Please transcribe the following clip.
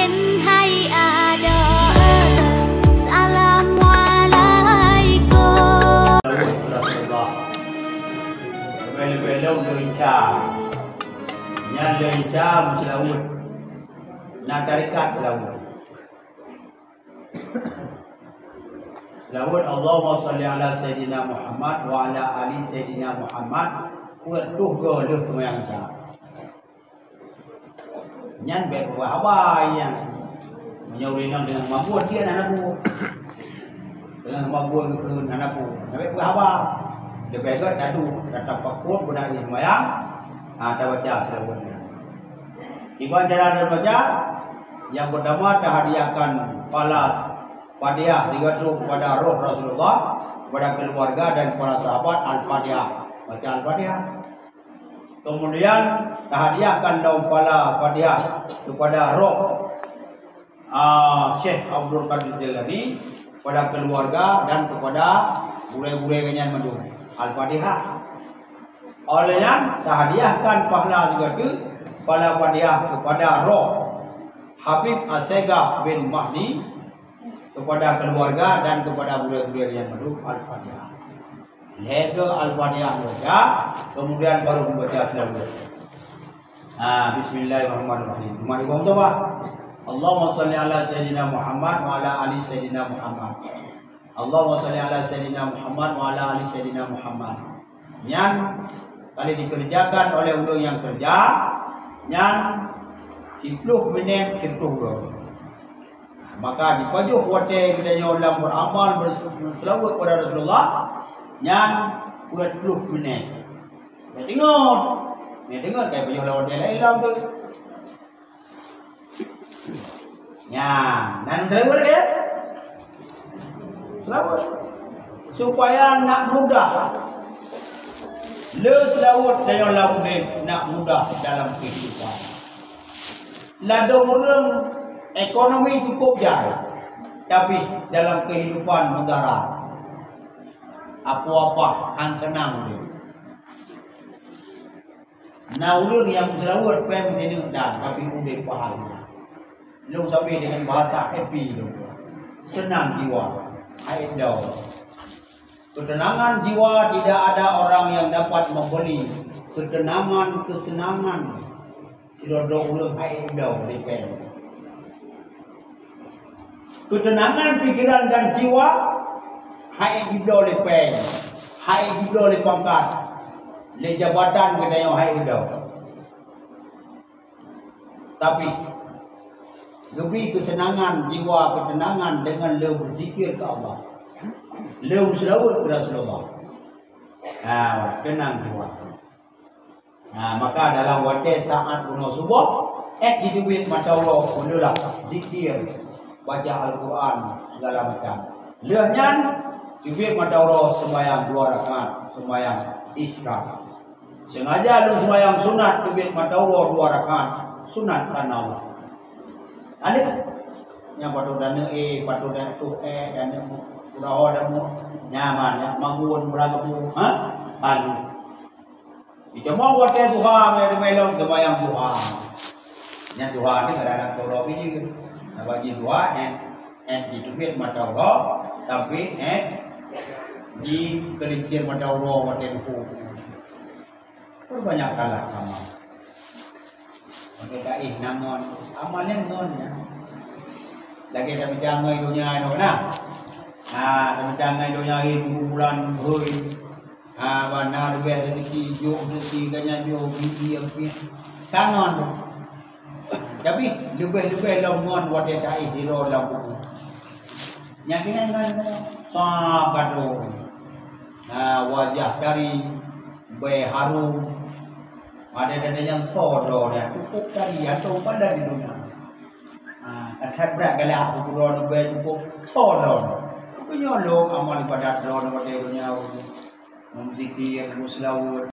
เป็นให้อาดออัสสลามุอะลัยกุม Belum lenca, yang lenca selawut, nak tarikat selawut. Selawut Allahumma salli ala Sayyidina Muhammad wa ala ali Sayyidina Muhammad. Kuat tuh goleh yang cah. Nyan bet buat apa yang menyuruh dengan mabuk dia anak bu, dengan mabuk ke anak bu. Bet buat apa? Dia begot dadu datang pakut budak ini mayang ada baca selawatnya. Iban cara baca yang pertama hadiahkan palas Fatihah digandung kepada roh Rasulullah, kepada keluarga dan para sahabat Al-Fatihah. Baca Al-Fatihah. Kemudian hadiahkan daun pala Fatihah kepada roh Syekh Abdul Qadir Jilani, kepada keluarga dan kepada burai-burai kenyan madu. Al-Fatihah. Olehnya hadiahkan pahala juga tu pahala Fatihah kepada roh Habib Asegah bin Mahdi, kepada keluarga dan kepada budak-budak yang menduk Al-Fatihah. Lega Al-Fatihah baca, kemudian baru membaca selawat. Bismillahirrahmanirrahim. Mari kita berdoa. Allahumma salli ala Sayyidina Muhammad wa ala ali Sayyidina Muhammad. Allahumma salli ala Sayyidina Muhammad wa ala ali Sayyidina Muhammad. Yang kali dikerjakan oleh ulun yang kerja, yang 10 minit 10 dolar. Maka dipajuh kuatir kita dalam beramal berselawat kepada Rasulullah yang 20 minit. Dengar kayak pajuh lawat dia lain tu. Ya, dan selawat ya. Selawat supaya nak mudah. Le selawat dalam laut nak mudah dalam kehidupan. Ladang orang ekonomi cukup jaya, tapi dalam kehidupan negara apa-apa hang senang dia. Nah ulun yang selawat pem sini dan tapi udah pahala. Lu sampai dengan bahasa happy tu. Senang jiwa. Aidau. Ketenangan jiwa tidak ada orang yang dapat membeli ketenangan kesenangan. Tidak ulun aidau lepen. Ketenangan pikiran dan jiwa aidau lepen. Aidau lepangkat. Le jabatan kena yang aidau. Tapi lebih kesenangan jiwa, ketenangan dengan le berzikir ke Allah, le berselawat kepada Rasulullah. Tenang jiwa. Maka dalam waktu saat bunuh subuh, di duit mata Allah mulalah zikir, baca Al-Quran segala macam. Lehnya duit mata Allah sembahyang 2 rakaat, sembahyang isyraq. Sengaja lu sembahyang sunat duit mata Allah 2 rakaat, sunat karena Allah. Ada yang patut dana patut dana tu dana udah ada mu nyaman ya mangun beragamu anu itu mau buat Tuhan yang melong kebayang Tuhan yang Tuhan ni kadang-kadang tolong biji bagi Tuhan di duit mata Allah sampai di kelincir mata Allah waktu itu banyak kalah amal. Okey tak namun amalnya non ya. Lagi kami jangan dunia ini na. Kami jangan dunia ini bulan hoi. Benar rezeki jauh rezeki kanya jauh biji apa. Kangen. Tapi lebih longon buat dia tak hero lampu. Yang ini kan sangat tu. Wajah dari harum. Ada yang sodor ya, cukup dari atau pada di dunia. Kata berat galak ukuran lebih cukup sodor. Punya lo amal ibadat lo pada dunia. Memzikir, berselawat.